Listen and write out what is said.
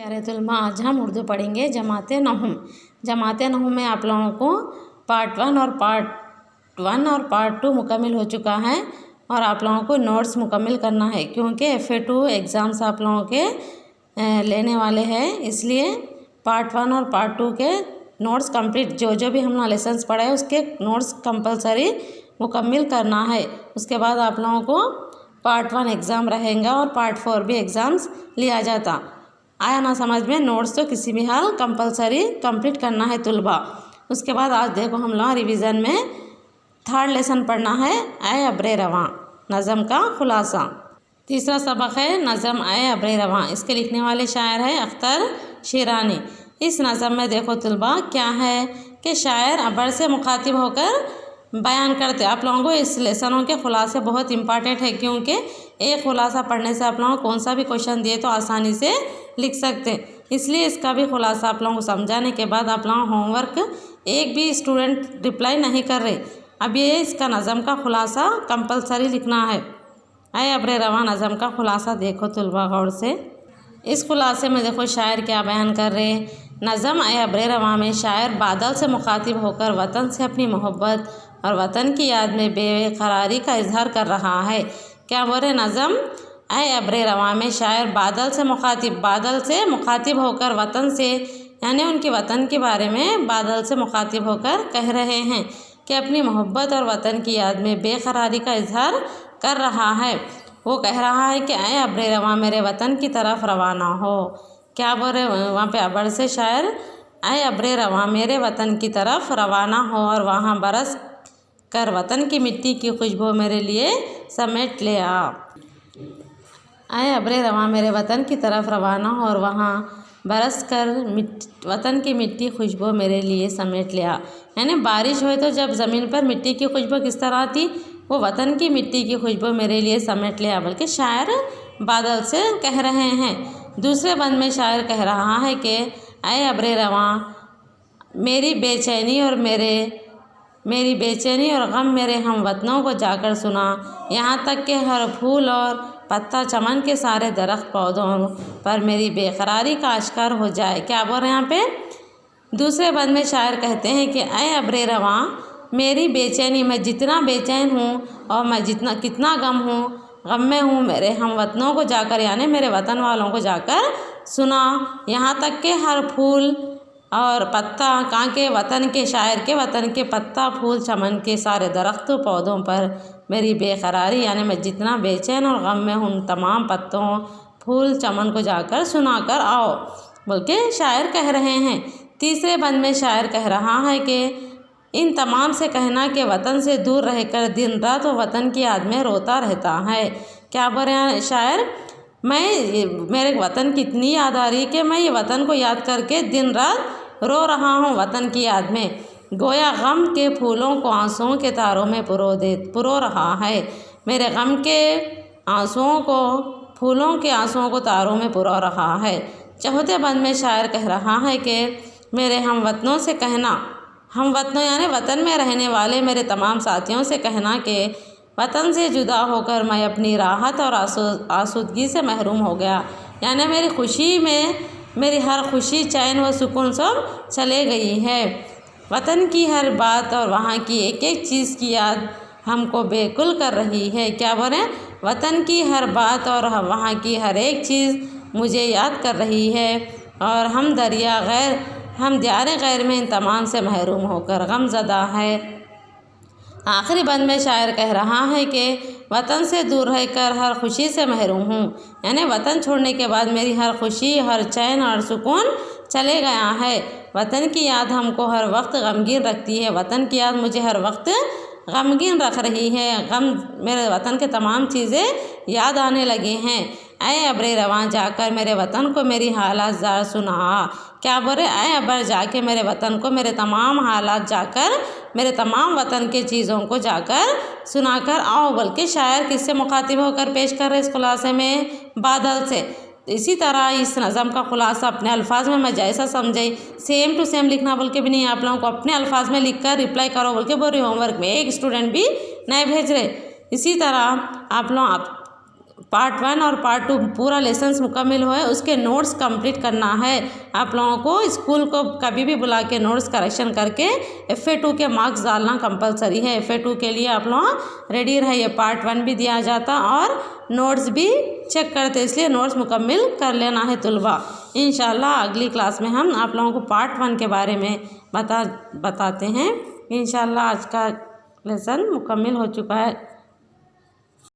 प्यारे तुलमा, आज हम उर्दू पढ़ेंगे जमाते नहुम। जमाते नहुम में आप लोगों को पार्ट 1 और पार्ट 2 मुकम्मल हो चुका है और आप लोगों को नोट्स मुकम्मल करना है क्योंकि FA2 एग्ज़ाम्स आप लोगों के लेने वाले हैं। इसलिए पार्ट 1 और पार्ट 2 के नोट्स कंप्लीट जो भी हम लोग लेसन्स पढ़े हैं उसके नोट्स कंपलसरी मुकम्मल करना है। उसके बाद आप लोगों को पार्ट 1 एग्ज़ाम रहेगा और पार्ट 4 भी एग्ज़ाम्स लिया जाता। आया ना समझ में? नोट्स तो किसी भी हाल कंपलसरी कंप्लीट करना है तुलबा। उसके बाद आज देखो हम लोग रिवीजन में 3rd लेसन पढ़ना है ए अब्रे रवां, नज़म का खुलासा। तीसरा सबक है नज़म ए अब्रे रवां। इसके लिखने वाले शायर है अख्तर शिरानी। इस नज़म में देखो तुलबा क्या है कि शायर अबर से मुखातिब होकर बयान करते। आप लोगों को इस लेसनों के खुलासे बहुत इंपॉर्टेंट है क्योंकि एक खुलासा पढ़ने से आप लोगों को कौन सा भी क्वेश्चन दिए तो आसानी से लिख सकते हैं। इसलिए इसका भी खुलासा आप लोगों को समझाने के बाद आप लोगों होमवर्क एक भी स्टूडेंट रिप्लाई नहीं कर रहे। अब ये इसका नज़म का खुलासा कंपलसरी लिखना है। ए अब्रे रवां नज़म का खुलासा देखो तुलबा गौर से। इस खुलासे में देखो शायर क्या बयान कर रहे हैं। नज़म ए अब्रे रवां में शायर बादल से मुखातिब होकर वतन से अपनी मोहब्बत और वतन की याद में बेकरारी का इजहार कर रहा है। क्या बोल रहे? नज़म ए अब्रे रवां में शायर बादल से मुखातिब होकर वतन से यानी उनके वतन के बारे में बादल से मुखातिब होकर कह रहे हैं कि अपनी मोहब्बत और वतन की याद में बेकरारी का इजहार कर रहा है। वो कह रहा है कि ए अब्रे रवां मेरे वतन की तरफ रवाना हो। क्या बोल रहे? वहाँ पे अबर से शायर ए अब्रे रवां मेरे वतन की तरफ रवाना हो और वहाँ बरस कर वतन की मिट्टी की खुशबू मेरे लिए समेट ले आ। ए अब्रे रवां मेरे वतन की तरफ रवाना हो और वहाँ बरस कर वतन की मिट्टी खुशबू मेरे लिए समेट ले आ। यानी बारिश हो तो जब ज़मीन पर मिट्टी की खुशबू किस तरह आती, वो वतन की मिट्टी की खुशबू मेरे लिए समेट ले आ, बल्कि शायर बादल से कह रहे हैं। दूसरे बंद में शायर कह रहा है कि ए अब्रे रवां मेरी बेचैनी और गम मेरे हम वतनों को जाकर सुना, यहाँ तक कि हर फूल और पत्ता चमन के सारे दरख्त पौधों पर मेरी बेकरारी का आश्कार हो जाए। क्या बोल रहे हैं यहाँ पे? दूसरे बंद में शायर कहते हैं कि ए अब्रे रवां मेरी बेचैनी, मैं जितना बेचैन हूँ और मैं कितना गम में हूँ मेरे हम वतनों को जाकर यानी मेरे वतन वालों को जाकर सुना, यहाँ तक कि हर फूल और पत्ता कहाँ के वतन के शायर के वतन के पत्ता फूल चमन के सारे दरख्त पौधों पर मेरी बेकरारी यानी मैं जितना बेचैन और गम में हूँ तमाम पत्तों फूल चमन को जाकर सुना कर आओ बोल के शायर कह रहे हैं। तीसरे बंद में शायर कह रहा है कि इन तमाम से कहना कि वतन से दूर रहकर दिन रात वो वतन की याद में रोता रहता है। क्या बोल रहे हैं शायर? मेरे वतन की इतनी याद आ रही है कि मैं ये वतन को याद करके दिन रात रो रहा हूँ वतन की याद में। गोया गम के फूलों को आंसुओं के तारों में पुरो रहा है। मेरे गम के आंसुओं को फूलों के आंसुओं को तारों में पुरो रहा है। चौथे बंद में शायर कह रहा है कि मेरे हम वतनों से कहना, हम वतनों यानी वतन में रहने वाले मेरे तमाम साथियों से कहना कि वतन से जुदा होकर मैं अपनी राहत और आसूदगी से महरूम हो गया। यानी मेरी खुशी में मेरी हर खुशी चैन व सुकून सब चले गई है। वतन की हर बात और वहाँ की एक एक चीज़ की याद हमको बेकुल कर रही है। क्या बोलें? वतन की हर बात और वहाँ की हर एक चीज़ मुझे याद कर रही है और हम दियारे गैर में इन तमाम से महरूम होकर गमज़दा है। आखिरी बंद में शायर कह रहा है कि वतन से दूर रहकर हर खुशी से महरूम हूँ, यानी वतन छोड़ने के बाद मेरी हर खुशी हर चैन और सुकून चले गया है। वतन की याद हमको हर वक्त गमगीन रखती है। वतन की याद मुझे हर वक्त गमगीन रख रही है। मेरे वतन के तमाम चीज़ें याद आने लगे हैं। ए अब्रे रवां जाकर मेरे वतन को मेरी हालात ज़रा सुना। क्या बोले? ए अबर जाके मेरे वतन को मेरे तमाम हालात जाकर मेरे तमाम वतन के चीज़ों को जाकर सुनाकर आओ। बल्कि शायर किससे मुखातिब होकर पेश कर रहे इस खुलासे में? बादल से। इसी तरह इस नज़म का खुलासा अपने अल्फाज में मैं जैसा समझे सेम टू सेम लिखना बोल के भी नहीं, आप लोगों को अपने अल्फाज में लिख कर रिप्लाई करो बोल के बोल रही। होमवर्क में एक स्टूडेंट भी नहीं भेज रहे। इसी तरह आप लोग पार्ट 1 और पार्ट 2 पूरा लेसन्स मुकम्मल हुए, उसके नोट्स कंप्लीट करना है। आप लोगों को स्कूल को कभी भी बुला के नोट्स करेक्शन करके FA2 के मार्क्स डालना कंपलसरी है। FA2 के लिए आप लोग रेडी रहिए। पार्ट 1 भी दिया जाता और नोट्स भी चेक करते, इसलिए नोट्स मुकम्मल कर लेना है तुलबा। इंशाल्लाह अगली क्लास में हम आप लोगों को पार्ट 1 के बारे में बताते हैं। इंशाल्लाह आज का लेसन मुकम्मल हो चुका है।